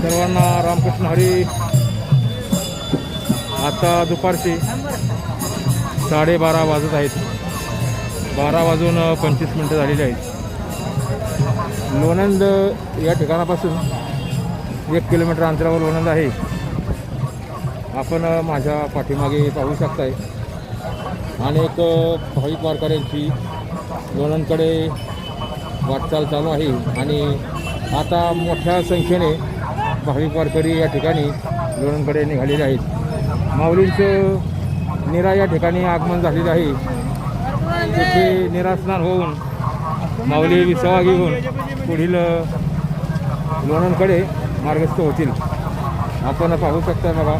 सर्वांना रामकृष्ण हरी. आता दुपारचे 12:30 वाजत आहेत. 12:25 झालेले आहेत. लोणंद या ठिकाणापासून 1 किलोमीटर अंतरावर लोणंद आहे. आपण माझ्या पाठीमागे पाहू शकताय अनेक भाविक वारकऱ्यांची लोणंदकडे वाटचाल चालू आहे आणि आता मोठ्या संख्येने भाविक वारकरी या ठिकाणी लोणंदकडे निघालेले आहेत. माऊलींचं निरा या ठिकाणी आगमन झालेलं आहे. तिथे निरास्नान होऊन माऊली विसावा घेऊन पुढील लोणंदकडे मार्गस्थ होतील. आपण पाहू शकता बघा,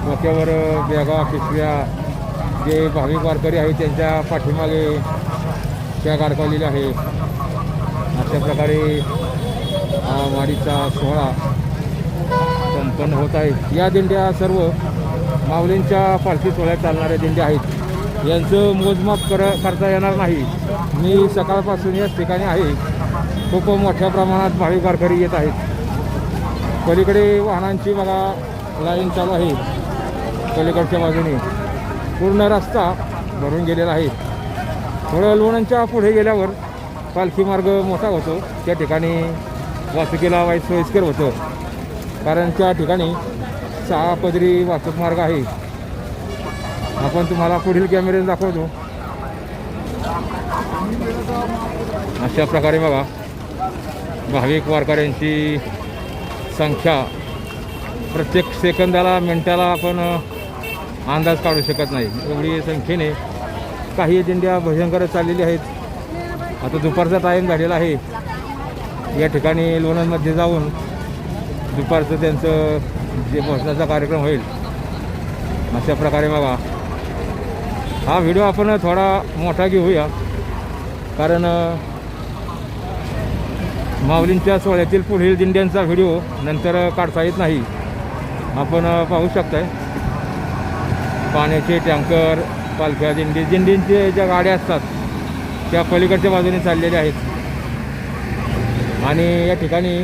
डोक्यावर बॅगा पिशव्या जे भाविक वारकरी आहेत त्यांच्या पाठीमागे त्या गाडकवलेल्या आहे. अशा प्रकारे हा वारीचा सोहळा संपन्न होत आहे. या दिंड्या सर्व माऊलींच्या पालखी सोहळ्यात चालणाऱ्या दिंड्या आहेत. यांचं मोजमाप करता येणार नाही. मी सकाळपासून याच ठिकाणी आहे. खूप मोठ्या प्रमाणात भाविक वारकरी येत आहेत. पलीकडे वाहनांची बघा लाईन चालू आहे. पलीकडच्या बाजूने पूर्ण रस्ता भरून गेलेला आहे. थोडं लोणंदच्या पुढे गेल्यावर पालखी मार्ग मोठा होतो. त्या ठिकाणी वाहतुकीला वाईट सोयीस्कर होतं, कारण त्या ठिकाणी 6 पदरी वाहतूक मार्ग आहे. आपण तुम्हाला पुढील कॅमेरे दाखवतो. अशा प्रकारे बघा भाविक वारकऱ्यांची संख्या प्रत्येक सेकंदाला मिनटाला आपण अंदाज काढू शकत नाही. एवढी संख्येने काही दिंड्या भजन चाललेली आहेत. आता दुपारचा टाईम झालेला आहे. या ठिकाणी लोणंदमध्ये जाऊन दुपारचं त्यांचं जे भोजनाचा कार्यक्रम होईल. अशा प्रकारे बघा हा व्हिडिओ आपण थोडा मोठा घेऊया, कारण माऊलींच्या सोहळ्यातील पुढील दिंड्यांचा व्हिडिओ नंतर काढता येत नाही. आपण पाहू शकताय पाण्याचे टँकर, पालख्या दिंडींचे ज्या गाड्या असतात त्या पलीकडच्या बाजूने चाललेल्या आहेत. आणि या ठिकाणी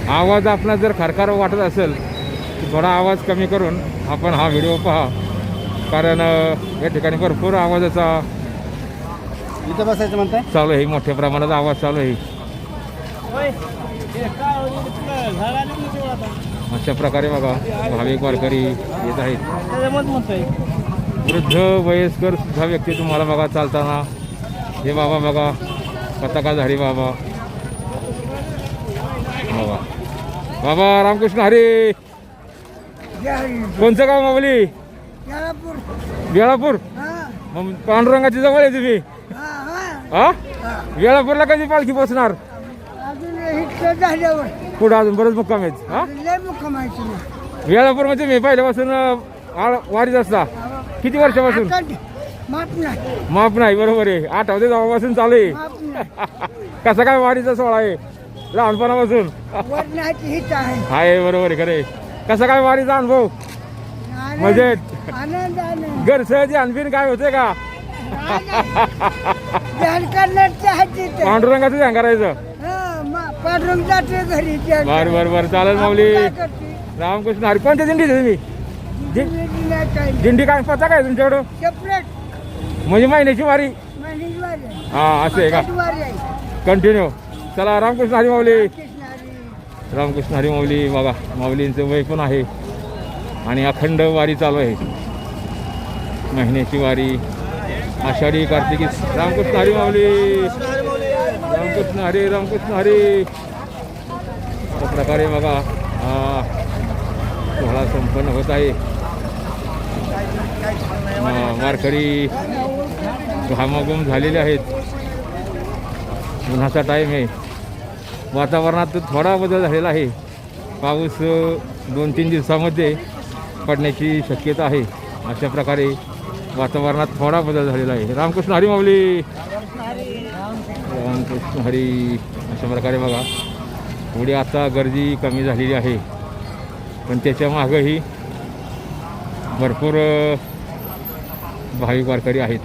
आवाज आपला जर खरखर वाटत असेल तर थोडा आवाज कमी करून आपण हा व्हिडिओ पहा, कारण या ठिकाणी भरपूर आवाजाचा इथं बसायचं म्हणताय चालू आहे. मोठ्या प्रमाणात आवाज चालू आहे. अशा प्रकारे बघा भाविक वारकरी येत आहेत. वृद्ध वयस्कर सुद्धा व्यक्ती तुम्हाला बघा चालताना. हे बाबा बघा पताकाधारी बाबा. बाबा बाबा रामकृष्ण हरी. कोणचं गाव माऊली? वेळापूर. मग पांडुरंगाची जवळ आहे तुम्ही. हा वेळापूरला कधी पालखी पोचणार? पुढे अजून बरंच मुक्काम आहेत. हा वेळापूर मध्ये मी पहिल्यापासून वारीत असता. किती वर्षापासून? माप नाही. बरोबर आहे. 8व्या जावापासून चालू आहे. कसा काय वारीचा सोहळा आहे? लहानपणापासून आहे. बरोबर आहे. खरे कसा काय वारीचा अनुभव? म्हणजे घर सहजी आणखीन काय होते का? पांडुरंगाचं ध्यान करायचं. बर बर बर चालेल माऊली. रामकृष्ण हरी. कोणत्या दिंडीत तुम्ही? दिंडी काय पता काय तुमच्याकडं? म्हणजे महिन्याची वारी? हा असं आहे का? कंटिन्यू. चला रामकृष्ण हरी माऊली. रामकृष्ण हरी माऊली. बघा माऊलींचं वय पण आहे आणि अखंड वारी चालू आहे. महिन्याची वारी, आषाढी, कार्तिकी. रामकृष्ण हरी माऊली. रामकृष्ण हरी. रामकृष्ण हरी. अशा प्रकारे बघा हा सोहळा संपन्न होत आहे. वारकरी घामाघूम झालेले आहेत. उन्हाचा टाईम आहे. वातावरणात थोडा बदल झालेला आहे. पाऊस 2-3 दिवसामध्ये पडण्याची शक्यता आहे. अशा प्रकारे वातावरणात थोडा बदल झालेला आहे. रामकृष्ण हरी माऊली. रामकृष्ण हरी. अशा प्रकारे बघा थोडी आता गर्दी कमी झालेली आहे, पण त्याच्या मागंही भरपूर भाविक वारकरी आहेत.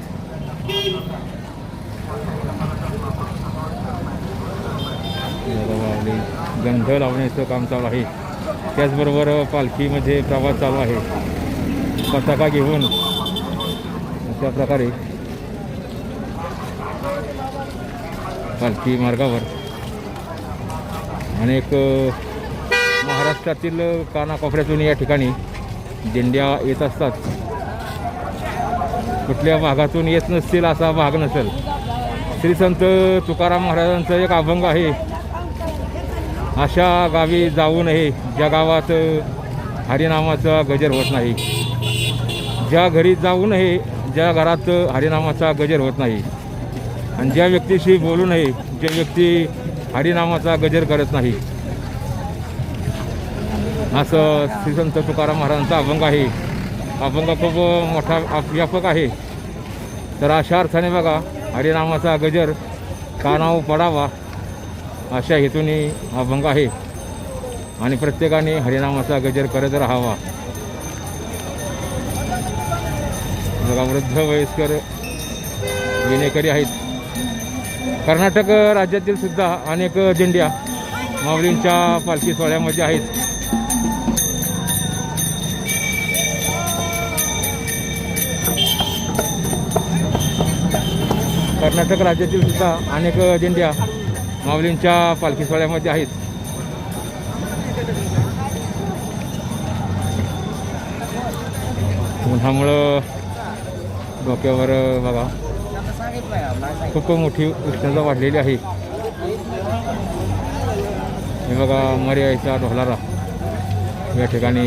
माऊली गंध लावण्याचं काम चालू आहे. त्याचबरोबर पालखीमध्ये प्रवास चालू आहे. पताका घेऊन अशा प्रकारे पालखी मार्गावर अनेक महाराष्ट्रातील कानाकोपऱ्यातून या ठिकाणी दिंड्या येत असतात. कुठल्या भागातून येत नसतील असा भाग नसेल. श्री संत तुकाराम महाराजांचं एक अभंग आहे, अशा गावी जाऊ नये ज्या गावात हरिनामाचा गजर होत नाही. ज्या घरी जाऊ नये ज्या घरात हरिनामाचा गजर होत नाही. आणि ज्या व्यक्तीशी बोलू नये ज्या व्यक्ती हरिनामाचा गजर करत नाही. असं श्री संत तुकाराम महाराजांचा अभंग आहे. अभंग खूप मोठा व्यापक आहे. तर अशा अर्थाने बघा, हरिनामाचा गजर कानावर पडावा अशा हेतूने अभंग आहे. आणि प्रत्येकाने हरिनामाचा गजर करत राहावा. बघा, वृद्ध वयस्कर विनेकरी आहेत. कर्नाटक राज्यातील सुद्धा अनेक दिंड्या माऊलींच्या पालखी सोहळ्यामध्ये आहेत. कर्नाटक राज्यातील सुद्धा अनेक दिंड्या माऊलींच्या पालखी सोहळ्यामध्ये आहेत. उन्हामुळं डोक्यावर बघा खूप मोठी उष्णता वाढलेली आहे. हे बघा, मर्याचा ढोलारा या ठिकाणी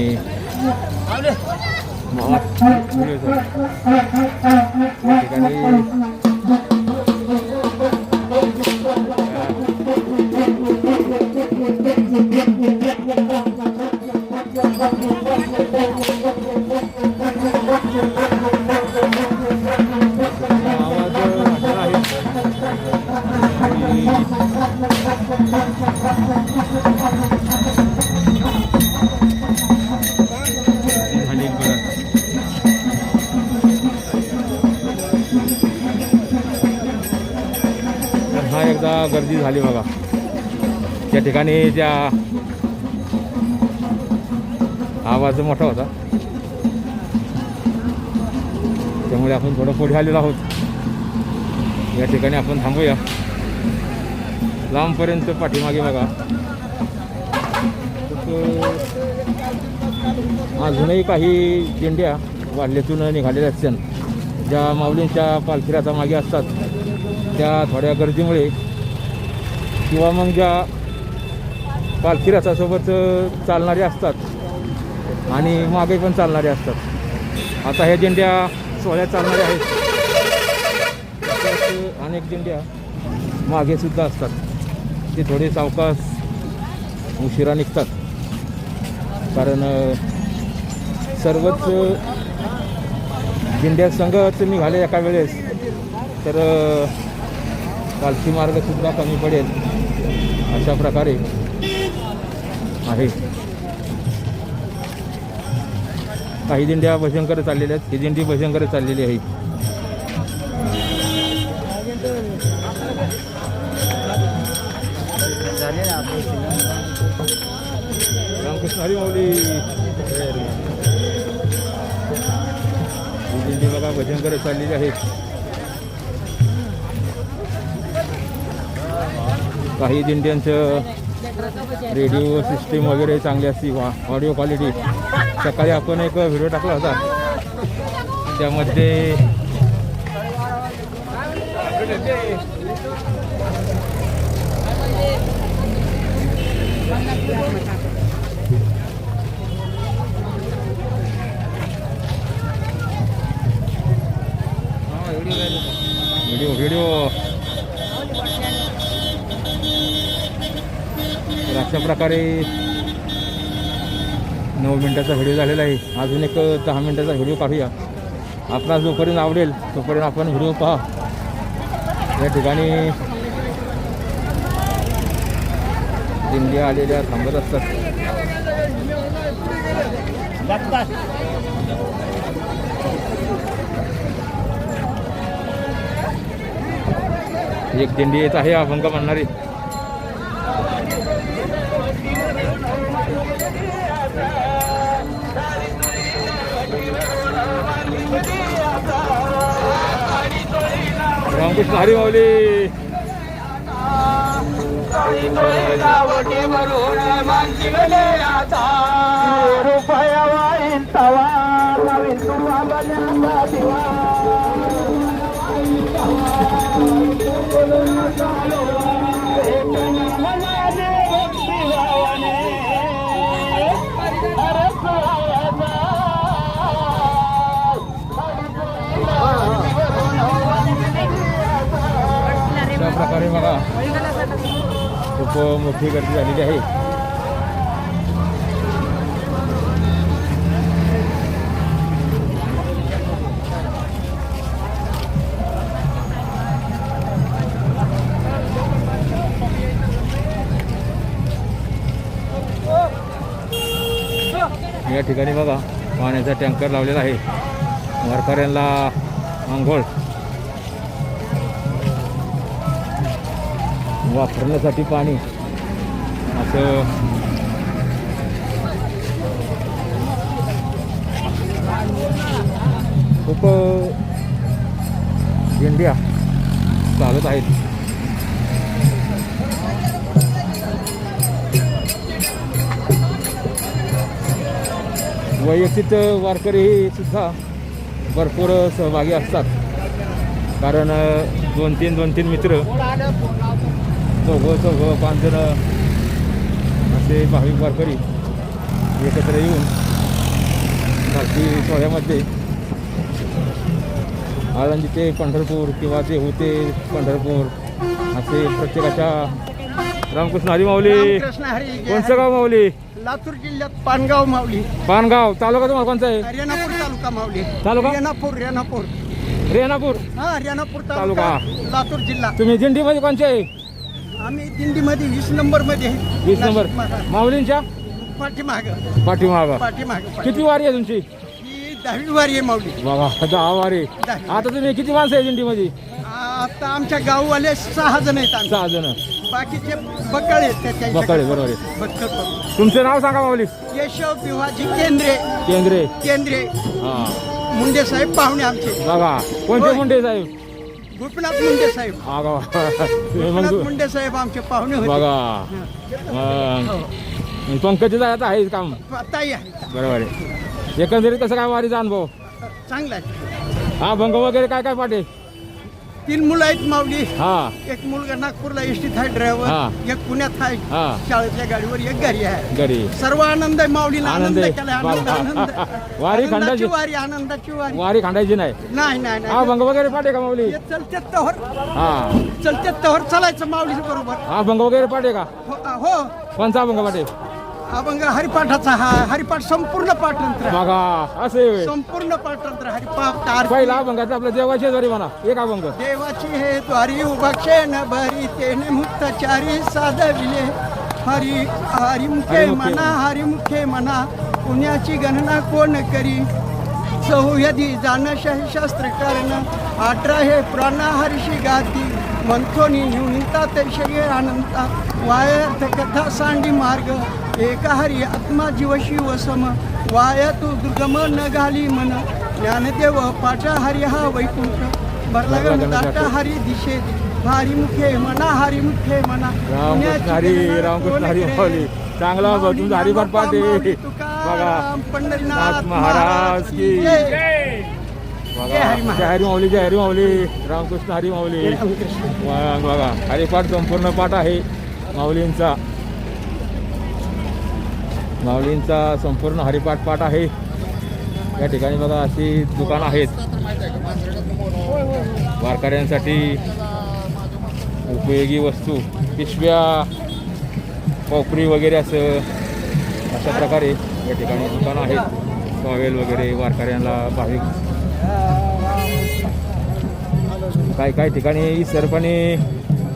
एकदा गर्दी झाली बघा. त्या ठिकाणी ज्या आवाज मोठा होता त्यामुळे आपण थोडं पुढे आलेलो आहोत. या ठिकाणी आपण थांबूया. लांबपर्यंत पाठीमागे बघा अजूनही काही दिंड्या वाढल्यातून निघालेल्या असतात. ज्या माऊलींच्या पालखी रथामागे असतात त्या थोड्या गर्दीमुळे किंवा मग ज्या पालखी रथासोबत चालणारे असतात आणि मागे पण चालणारे असतात. आता ह्या दिंड्या सोहळ्यात चालणाऱ्या आहेत. अनेक दिंड्या मागे सुद्धा असतात. ते थोडे सावकाश उशिरा निघतात. कारण सर्वच दिंड्या संघच निघाले एका वेळेस तर पालखी मार्गसुद्धा कमी पडेल अशा प्रकारे आहे. काही दिंड्या भजन करत चाललेल्या आहेत. ही दिंडी भजन करत चाललेली आहे. रामकृष्ण हरी माऊली. ही दिंडी बघा भजन करत चाललेली आहे. काही दिंड्यांचं रेडिओ सिस्टीम वगैरे चांगली असते. Audio quality. सकाळी आपण एक व्हिडिओ टाकला होता त्यामध्ये व्हिडिओ तर अशा प्रकारे 9 मिनिटाचा व्हिडिओ झालेला आहे. अजून एक 10 मिनिटाचा व्हिडिओ काढूया. आपणास जोपर्यंत आवडेल तोपर्यंत आपण व्हिडिओ पहा. या ठिकाणी दिंड्या आलेल्या थांबत असतात. एक दिंडी येत आहे अभंग म्हणणारी. रामकृष्ण हरी माऊली. अशा प्रकारे बघा खूप मोठी गर्दी झालेली आहे. या ठिकाणी बघा पाण्याचा टँकर लावलेला आहे. वारकऱ्यांना आंघोळ वापरण्यासाठी पाणी असं खूप दिंड्या चालत आहेत. वैयक्तिक वारकरी सुद्धा भरपूर सहभागी असतात. कारण दोन तीन मित्र चौघं 5 जण असे भाविक वारकरी एकत्र येऊन पालखी सोहळ्यामध्ये आळंदी ते पंढरपूर किंवा देहू ते पंढरपूर असे प्रत्येकाच्या. रामकृष्ण हरी माऊली. कोणचं गाव माऊली? लातूर जिल्ह्यात पानगाव माऊली. पानगाव तालुका तुम्हाला कोणचा आहे? रेणापूर तालुका माऊली. तालुका रेणापूर हा रेणापूर तालुका लातूर जिल्हा. तुम्ही दिंडीमध्ये कोणचे आहे? आम्ही दिंडीमध्ये 20 नंबरमध्ये 20 नंबर माऊलींच्या पाठीमाग. किती वारी आहे तुमची? ही 10वी वारी आहे माऊली. बघा 10 वारी. आता तुम्ही किती माणसं आहे दिंडीमध्ये? आता आमच्या गाववाले 6 जण आहेत. 6 जण. बाकीचे बक्कळ आहेत. बक्कळ बरोबर आहे. बक्कळ. तुमचं नाव सांगा माऊली. केशव भिवाजी केंद्रे. हा मुंडे साहेब पाहुणे आमचे. बघा कोणते मुंडे साहेब? गोपीनाथ मुंडे साहेब. गोपीनाथ मग मुंडे साहेब आमचे पाहुणे होते. बघा पंकज आता आहे काम. ताई आहे. बरोबर आहे. एकंदरीत कसं काय वारीचा अनुभव? चांगला आहे. हा भंग वगैरे काय पाठे? 3 मुलं आहेत माऊली. हा एक मुलगा नागपूरला एसटीत आहे ड्रायव्हर. एक पुण्यात आहे शाळेतल्या गाडीवर. एक घरी आहे. घरी सर्व आनंद आहे माऊलीला. आनंद केला. वारी खंडाची आनंदाची वारी. वारी खंडायची नाही. हा भंग वगैरे पाठे का माऊली? चलते तोहर. हा चलते तोहर चालायचं माऊली बरोबर. हा भंग वगैरे पाठे का? हो. कोणता भंग पाठे? अभंग हरिपाठाचा. हरिपाठ संपूर्ण पाठतंत्र. बघा असे संपूर्ण पाठतंत्र हरिपाठ. पहिला अभंगाचा आपल्या देवाची द्वारी म्हणा एक अभंग. देवाची हे द्वारी उभाक्षे न भरी तेने मुक्तचारी साधविले. हरिमुखे म्हणा पुण्याची गणना कोण करी. सौयधी जानशाही शास्त्र करण 18 हे प्राणा हरिशी गाती. मंथोनी न्यूनता तैशये अनंता वायर्थ कथा सांडी मार्ग. एका हरी आत्मा जीव शिव सम वाया तू दुर्गम न घाली मन. ज्ञानदेव पाठा हरी हा वैकुंठ भरला दाटा हरी दिशे. हरिमुखे म्हणा रामकृष्ण हरी माऊली. चांगला तुमचा हरिपाठ पाठ आहे. बघा पंढरीनाथ महाराज की जय. बघा हरी माऊली. रामकृष्ण हरी माऊली. बघा हरिपाठ संपूर्ण पाठ आहे माऊलींचा संपूर्ण हरिपाठ पाठ आहे. या ठिकाणी बघा अशी दुकानं आहेत वारकऱ्यांसाठी उपयोगी वस्तू. पिशव्या कोपरी वगैरे अशा प्रकारे या ठिकाणी दुकानं आहेत. टॉवेल वगैरे वारकऱ्यांना भाविक काय ठिकाणी इसरपणे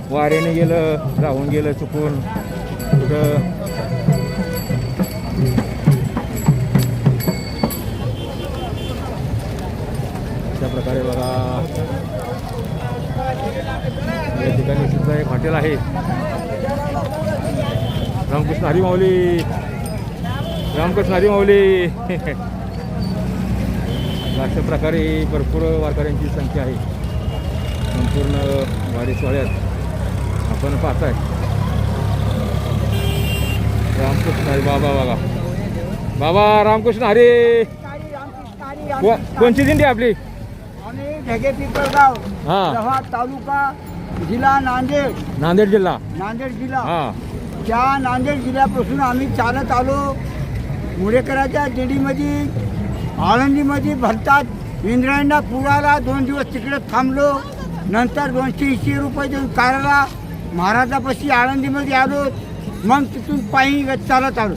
वाऱ्याने गेलं राहून गेलं चुकून कुठं अशा प्रकारे बघा. या ठिकाणी सुद्धा एक हॉटेल आहे. रामकृष्ण हरी माऊली. अशा प्रकारे भरपूर वारकऱ्यांची संख्या आहे. संपूर्ण वारी सोहळ्यात आपण पाहताय रामकृष्ण हरी. बाबा बघा बाबा रामकृष्ण हरी. कोणची दिंडी आपली? आम्ही ढगे पिंपळगाव, हा. जव्हार तालुका, जिल्हा नांदेड. नांदेड जिल्हा. नांदेड जिल्हा. हा. त्या नांदेड जिल्ह्यापासून आम्ही चालत आलो मुरेकराच्या दिंडीमध्ये, आळंदीमध्ये भरतात. इंद्रायणला पुराला 2 दिवस तिकडे थांबलो. नंतर 280 रुपये देऊन कारला महाराजापाशी आळंदीमध्ये आलो. मग तिथून पायी चालत आलो.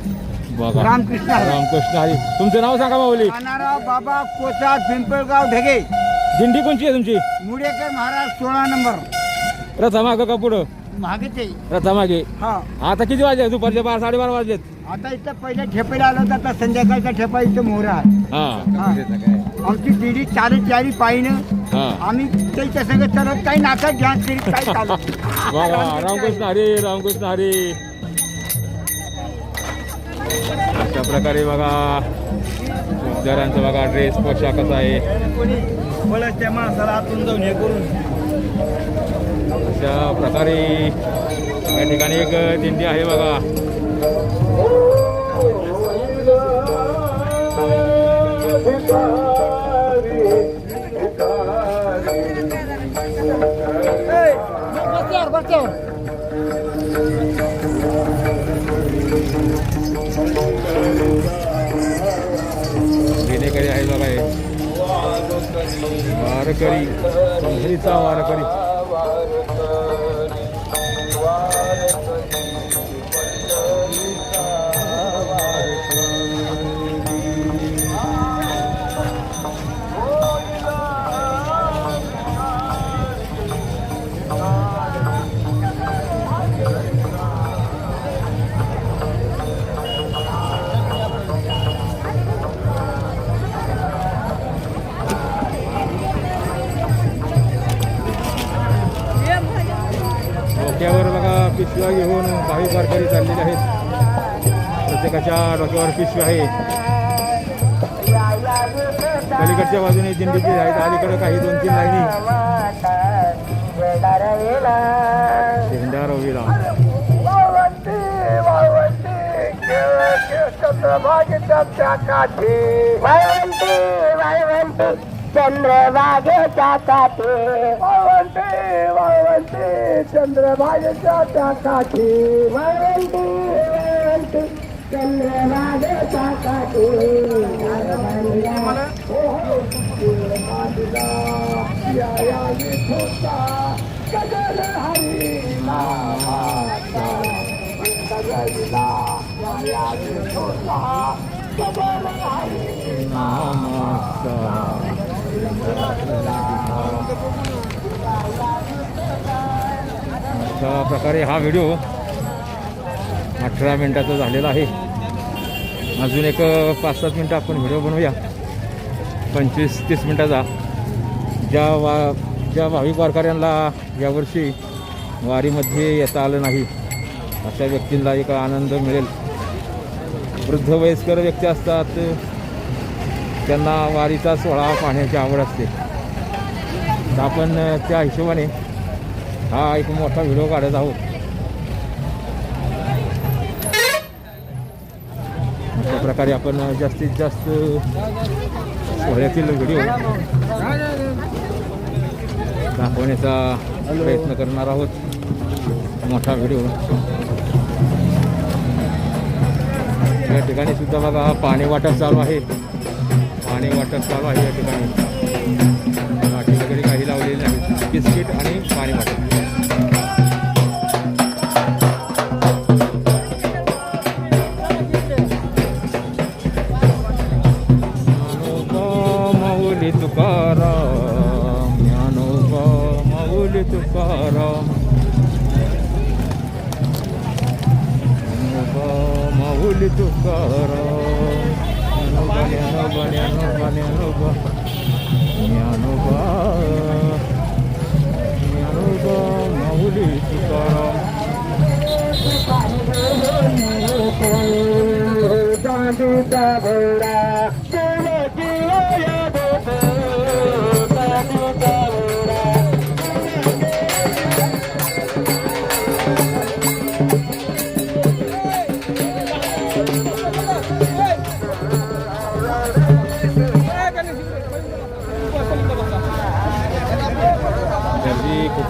बघा रामकृष्ण हरी. रामकृष्ण हरी. तुमचं नाव सांगा माऊली. कानाराव बाबा कोचार, पिंपळगाव, ढगे. दिंडी कोणची आहे तुमची? मुडेकर महाराज 16 नंबर. रथामागं का पुढं? मागे ते. रथामागे. हा. आता किती वाजले? दुपारचे 12 साडेबारा वाजलेत. आता इथं पहिले ठेपेला आलो होता, आता संध्याकाळचा ठेपा इथं मोहरा आहे. हा. आमची दिंडी चालत यारी पायीनं. हा. आम्ही त्याच्या संग चालत काही नाकात घ्या तरी काय चालत. बघा रामकृष्ण हरी. रामकृष्ण हरी. अशा प्रकारे बघा जोगदारांचा बघा ड्रेस पोशाख कसा आहे. त्या माणसाला आतून जाऊन हे करून अशा प्रकारे या ठिकाणी एक दिंडी आहे बघा. घेणेकरी आहे बघा हे वारकरी, पंढरीचा वारकरी. डोक्यावर बघा पिशव्या घेऊन भाविक वारकरी चाललेले आहेत. प्रत्येकाच्या डोक्यावर पिशवी आहे. पलीकडच्या बाजूने दिंडीची आहेत, अलीकडे काही 2-3 लाईनी. झेंडा रोविला. चंद्रभागेच्या काठी वाळवंटे, वाळवंटे चंद्रभागेच्या त्या काठी. वाळवंटे, वाळवंटे चंद्रभागेच्या काठी. अशा प्रकारे हा व्हिडिओ 18 मिनिटाचा झालेला आहे. अजून एक 5-7 मिनटं आपण व्हिडिओ बनवूया, 25-30 मिनटाचा. ज्या भाविक वारकऱ्यांना यावर्षी वारीमध्ये येता आलं नाही अशा व्यक्तींना एक आनंद मिळेल. वृद्ध वयस्कर व्यक्ती असतात, त्यांना वारीचा सोहळा पाहण्याची आवड असते. तर आपण त्या हिशोबाने हा एक मोठा व्हिडिओ काढत आहोत. अशा प्रकारे आपण जास्तीत जास्त सोहळ्यातील व्हिडिओ दाखवण्याचा प्रयत्न करणार आहोत. मोठा व्हिडिओ. या ठिकाणी सुद्धा बघा पाणी वाटप चालू आहे. पाणी वाटप चालू आहे या ठिकाणी. वाटी वगैरे काही लावलेली नाही, बिस्किट आणि पाणी वाटप. माऊली तुकाराम, ज्ञानोबा माऊली तुकाराम, माऊली तुकाराम, ज्ञानोबा ज्ञानोबा ज्ञानोबा ज्ञानोबा ज्ञानोबा ज्ञानोबा माऊली तुकाराम.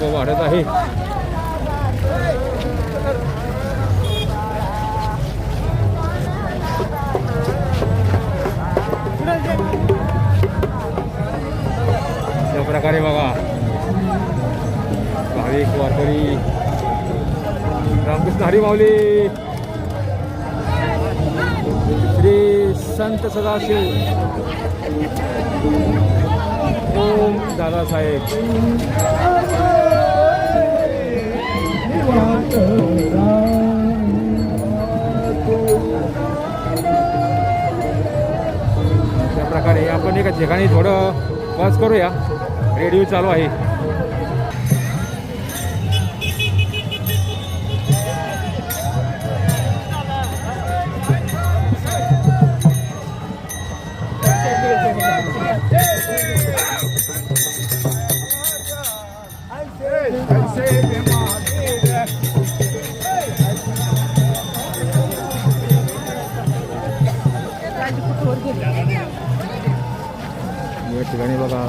लोक वाढत आहे. त्या प्रकारे बघा भाविक वारकरी रामकृष्ण हरी माऊली श्री संत सदाशिव ओम दादासाहेब त्या प्रकारे आपण एका ठिकाणी थोडं पॉज करूया. रेडिओ चालू आहे. या ठिकाणी बघा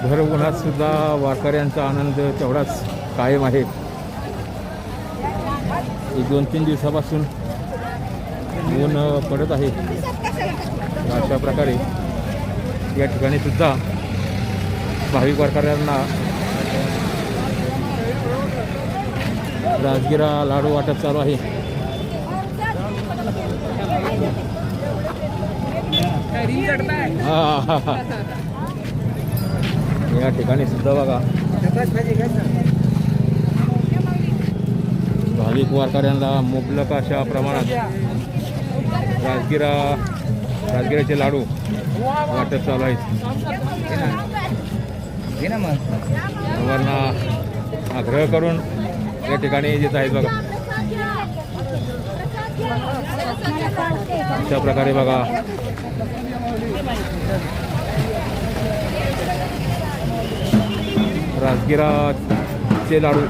भर उन्हात सुद्धा वारकऱ्यांचा आनंद तेवढाच कायम आहे. 2-3 दिवसापासून ऊन पडत आहे. अशा प्रकारे या ठिकाणी सुद्धा भाविक वारकऱ्यांना राजगिरा लाडू वाटप चालू आहे. या ठिकाणी सुद्धा बघा भाविक वारकऱ्यांना मुबलक अशा प्रमाणात राजगिराचे लाडू वाटप चालू आहेत. सर्वांना आग्रह करून या ठिकाणी येत आहेत बघा. अशा प्रकारे बघा राजगिराचे लाडू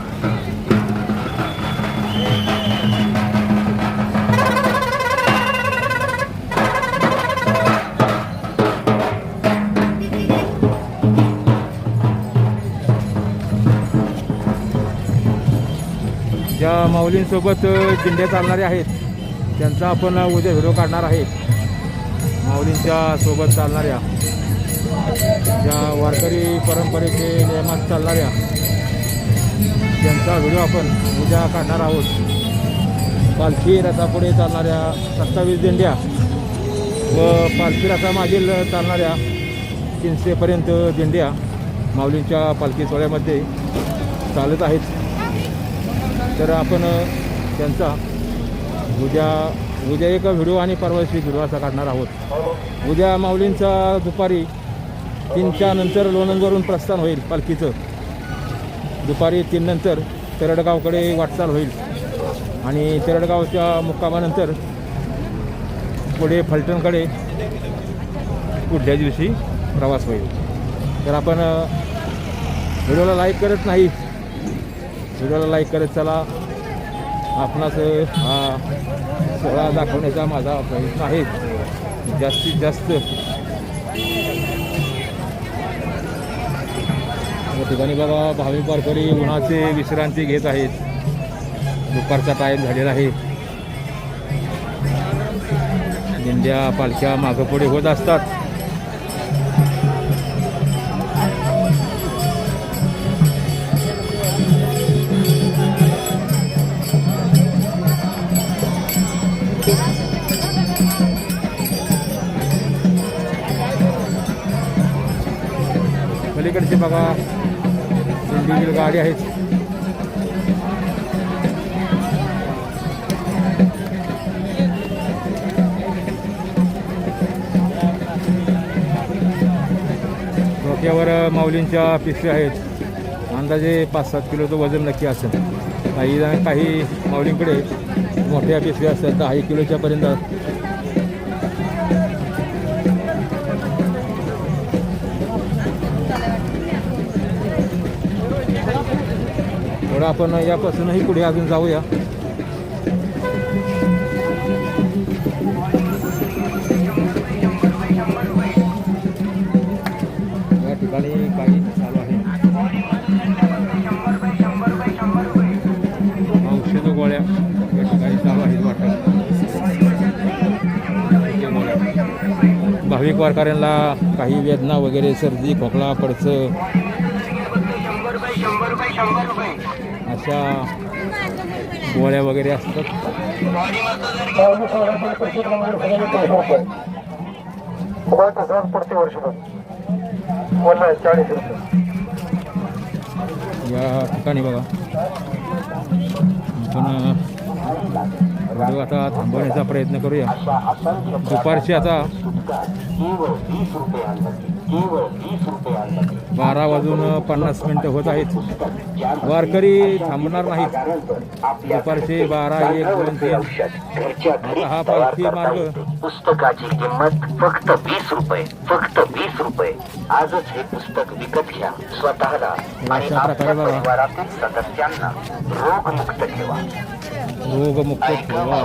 ज्या माऊलींसोबत दिंड्या चालणारे आहेत त्यांचा आपण उद्या व्हिडिओ काढणार आहे. माऊलींच्या सोबत चालणाऱ्या ज्या वारकरी परंपरेचे नियमात चालणाऱ्या त्यांचा व्हिडिओ आपण उद्या काढणार आहोत. पालखी रथापुढे चालणाऱ्या 27 दिंड्या व पालखी रथामागील चालणाऱ्या 300पर्यंत दिंड्या माऊलींच्या पालखी सोहळ्यामध्ये चालत आहेत. तर आपण त्यांचा उद्या एक व्हिडिओ आणि परवाशी व्हिडिओ असा काढणार आहोत. उद्या माऊलींचा दुपारी 3च्या नंतर लोणंदवरून प्रस्थान होईल पालखीचं. दुपारी 3 नंतर तरडगावकडे वाटचाल होईल आणि तरडगावच्या मुक्कामानंतर पुढे फलटणकडे पुढल्या दिवशी प्रवास होईल. तर आपण व्हिडिओला लाईक करत नाही. व्हिडिओला लाईक करत चला. आपणास हा सोहळा दाखवण्याचा माझा प्रयत्न आहे. जास्तीत जास्त या ठिकाणी बघा भाविक वारकरी उन्हाचे विश्रांती घेत आहेत. दुपारचा टाईम झालेला आहे. दिंड्या पालख्या मागं पुढे होत असतात. पलीकडचे बघा दिंडीतील गाडी आहेत. डोक्यावर माऊलींच्या पिशव्या आहेत. अंदाजे 5-7 किलोचं वजन नक्की असेल. काही माऊलींकडे मोठ्या पिशव्या असतात 10 किलोच्या पर्यंत. थोडं आपण यापासूनही पुढे अजून जाऊया. या ठिकाणी काही चालू आहे. भाविक वारकऱ्यांना काही वेदना वगैरे सर्दी खोकला पडचं अशा गोळ्या वगैरे असतात. या ठिकाणी बघा आपण व्हिडिओ आता थांबवण्याचा प्रयत्न करूया. दुपारची आता 12:50 होत आहेत. वारकरी थांबणार नाहीत. दुपारचे 12, 1, 2, 3 आता हा पालखी मार्ग. पुस्तकाची किंमत फक्त 20 रुपये, फक्त 20 रुपये. आजच हे पुस्तक विकत घ्या. स्वतःला आणि आपल्या परिवारातील सदस्यांना रोगमुक्त ठेवा. रोगमुक्त ठेवा.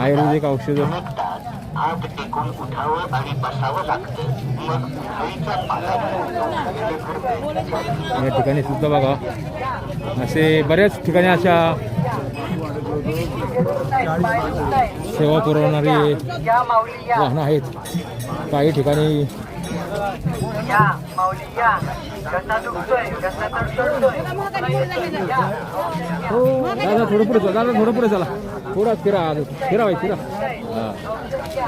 आयुर्वेदिक औषध. हात टेकून उठावं आणि बसावं लागतं. मग उन्हाळीचा पाला या ठिकाणी सुद्धा बघा असे बऱ्याच ठिकाणी अशा सेवा पुरवणारी वाहनं आहेत. काही ठिकाणी दादा थोडं पुढे चला, दादा थोडं पुढे चला, थोडा फिरा भाई फिरा.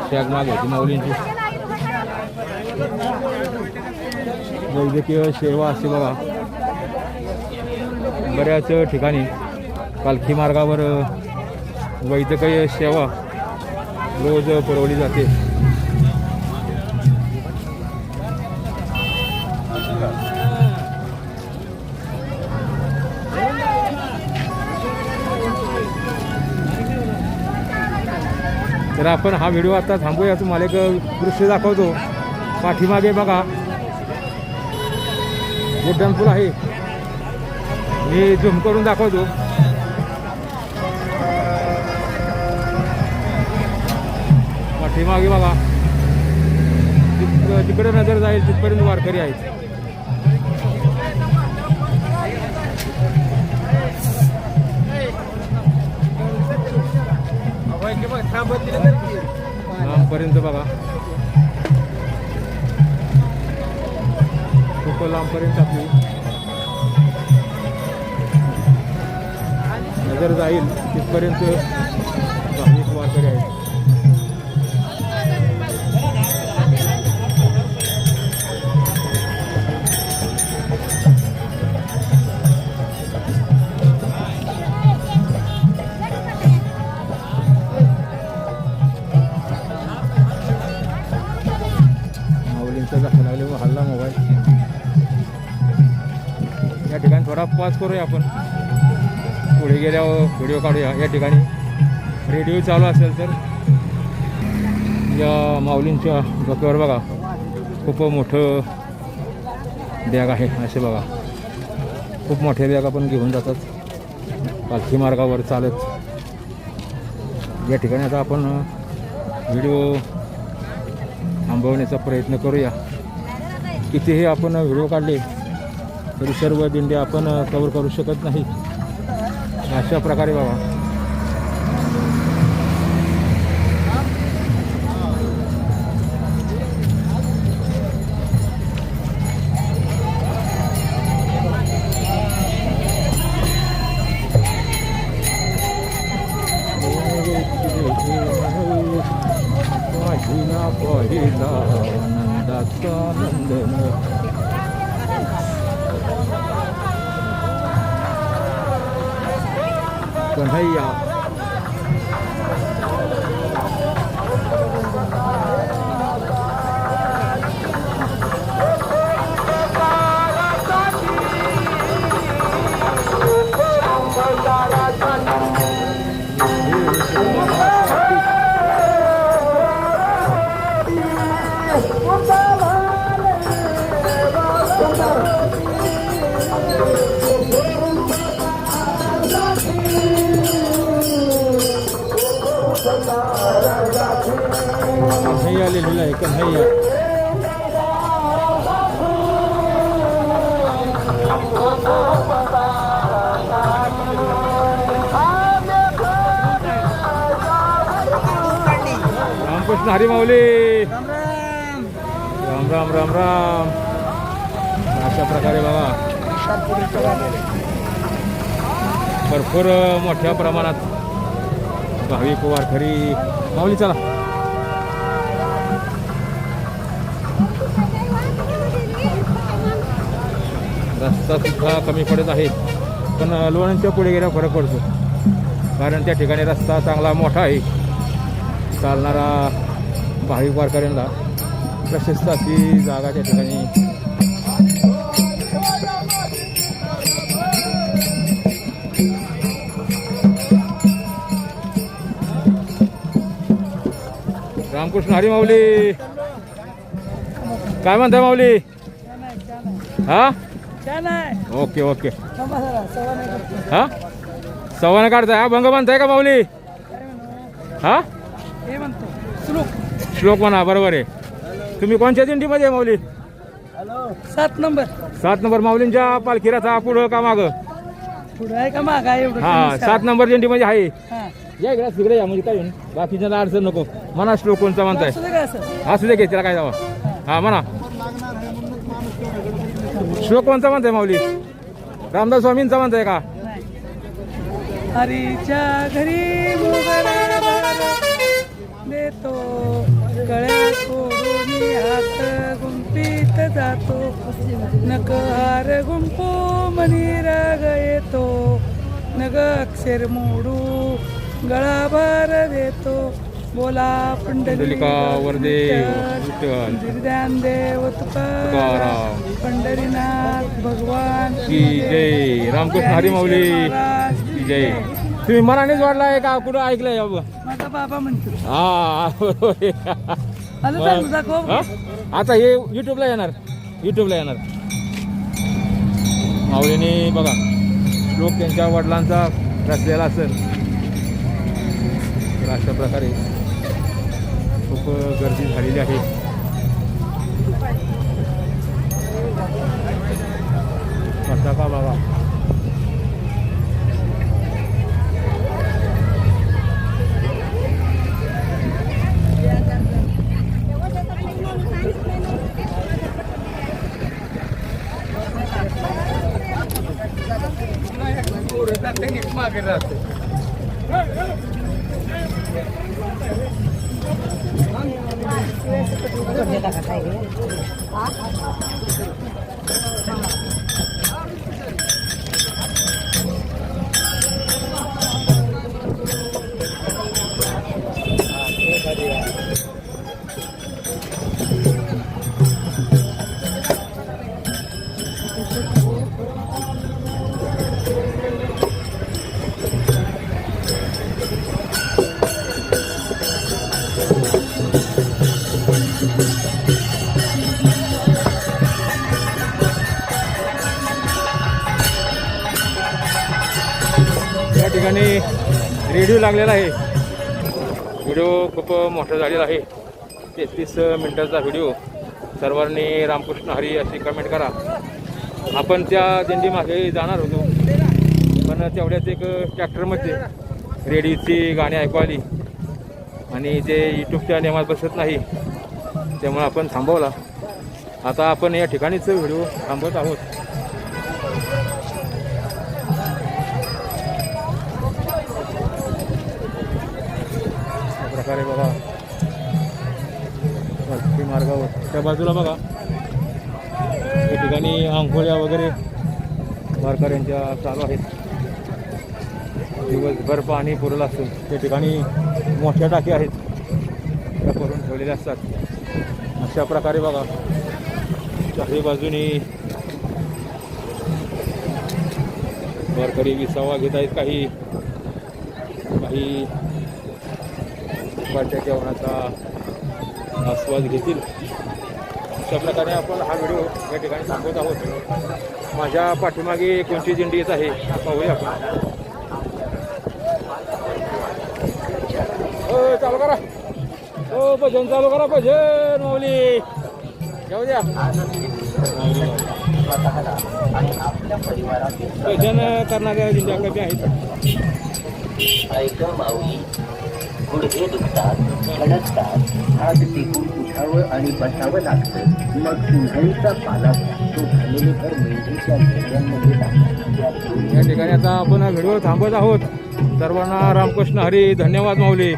त्याग माग होती माऊलींची. वैद्यकीय सेवा असे बघा बऱ्याच ठिकाणी पालखी मार्गावर वैद्यकीय सेवा रोज पुरवली जाते. तर आपण हा व्हिडिओ आता थांबूया. तुम्हाला एक दृश्य दाखवतो. पाठीमागे बघा गोड्डन पूल आहे. मी झूम करून दाखवतो. पाठीमागे बघा तिकडे नजर जाईल तिथपर्यंत वारकरी आहेत. लांबपर्यंत बघा खूप लांबपर्यंत आपली नजर जाईल तिथपर्यंत भाविक वारकरी आहेत. लागले हल्ला मोबाईल. या ठिकाणी थोडा पॉज करूया. आपण पुढे गेल्यावर व्हिडिओ काढूया. या ठिकाणी रेडिओ चालू असेल तर या माऊलींच्या डोक्यावर बघा खूप मोठं बॅग आहे. असे बघा खूप मोठे बॅग आपण घेऊन जातात पालखी मार्गावर चालत. या ठिकाणी आता आपण व्हिडिओ थांबवण्याचा प्रयत्न करूया. कितीही आपण व्हिडिओ काढले तरी सर्व दिंड्या आपण कव्हर करू शकत नाही. अशा प्रकारे बाबा पहिला आनंदाचा नंदन. कन्हैया कन्हैया लिहिलेलं आहे. कन्हैया रामकृष्ण हरी माऊली. राम राम. राम राम राम राम. अशा प्रकारे बघा भरपूर मोठ्या प्रमाणात भाविक वारकरी. माऊली चला. रस्ता सुद्धा कमी पडत आहे, पण लोणंदच्या पुढे गेला फरक पडतो, कारण त्या ठिकाणी रस्ता चांगला मोठा आहे. चालणारा भाविक वारकऱ्यांना प्रशस्त अशी जागा त्या ठिकाणी. रामकृष्ण हरी माऊली. काय म्हणताय माऊली? हा ओके ओके. हा सव्वाने काढताय, हा भंग म्हणताय का माऊली? हा श्लोक म्हणा, बरोबर आहे. तुम्ही कोणत्या दिंडीमध्ये आहे माऊली? 7 नंबर. 7 नंबर माऊलींच्या पालखीराचा पुढं का माग? पुढे आहे का माग आहे? हा 7 नंबर दिंडीमध्ये आहे. हा. या इकडे तिकडे या, म्हणजे काय होईल, बाकीच्या अडचण नको. म्हणा श्लोक कोणचा म्हणताय? असू दे घे, त्याला काय जावा. हा म्हणा श्लोक कोणचा म्हणताय माऊली? रामदास स्वामींचा म्हणताय का? हरीच्या घरी मोगरा भार देतो, गळ्या सोडून हात गुंफीत जातो, नक हार गुंफू मनी राग येतो, नग अक्षर मोडू गळा भार देतो, बोला पुंडलिका वरदे विठ्ठल, ध्यान देव तुकाराम, पंढरीनाथ भगवान की जय. रामकृष्ण हरी माऊली की जय. तुम्ही मनानेच वाढलाय का कुठं ऐकलंय? माझा बाबा म्हणतो. हा दाखव. आता हे युट्यूबला येणार, युट्यूबला येणार. माऊलीने बघा लोक त्यांच्या वडिलांचा रचलेला असेल, तर अशा प्रकारे खूप गर्दी झालेली आहे. कसा का बघा. मागे राहते. या ठिकाणी रेडिओ लागलेला आहे. व्हिडिओ खूप मोठा झालेला आहे, 33 मिनिटाचा व्हिडिओ. सर्वांनी रामकृष्ण हरी अशी कमेंट करा. आपण त्या दिंडीमागे जाणार होतो, पण तेवढ्याच एक ट्रॅक्टरमध्ये रेडिओची गाणी ऐकू आली आणि ते यूट्यूबच्या नियमात बसत नाही, त्यामुळे आपण थांबवला. आता आपण या ठिकाणीच व्हिडिओ थांबवत आहोत. प्रकारे बघा भक्ती मार्गावर त्या बाजूला बघा या ठिकाणी आंघोळ्या वगैरे वारकऱ्यांच्या चालू आहेत. दिवसभर पाणी पुरलं असून त्या ठिकाणी मोठ्या टाकी आहेत, त्या करून ठेवलेल्या असतात. अशा प्रकारे बघा चारही बाजूनी वारकरी विसावा घेत आहेत. काही दुपारच्या जेवणाचा आस्वाद घेतील. अशा प्रकारे आपण हा व्हिडिओ या ठिकाणी थांबवत आहोत. माझ्या पाठीमागे कोणती दिंडी येत आहे पाहूया आपण. चालू करा, हो भजन चालू करा, भजन माऊली जाऊ द्या. भजन करणाऱ्या दिंड्या कमी आहेत. गुडघे दुखतात, छणकतात, हात टेकून उठावं आणि बसावं लागतं. मग उन्हाळीचा पाला तो झालेले भर मेंढीच्या घेऱ्यांमध्ये टाकतात. या ठिकाणी आता आपण व्हिडिओ थांबत आहोत. सर्वांना रामकृष्ण हरी. धन्यवाद माऊली.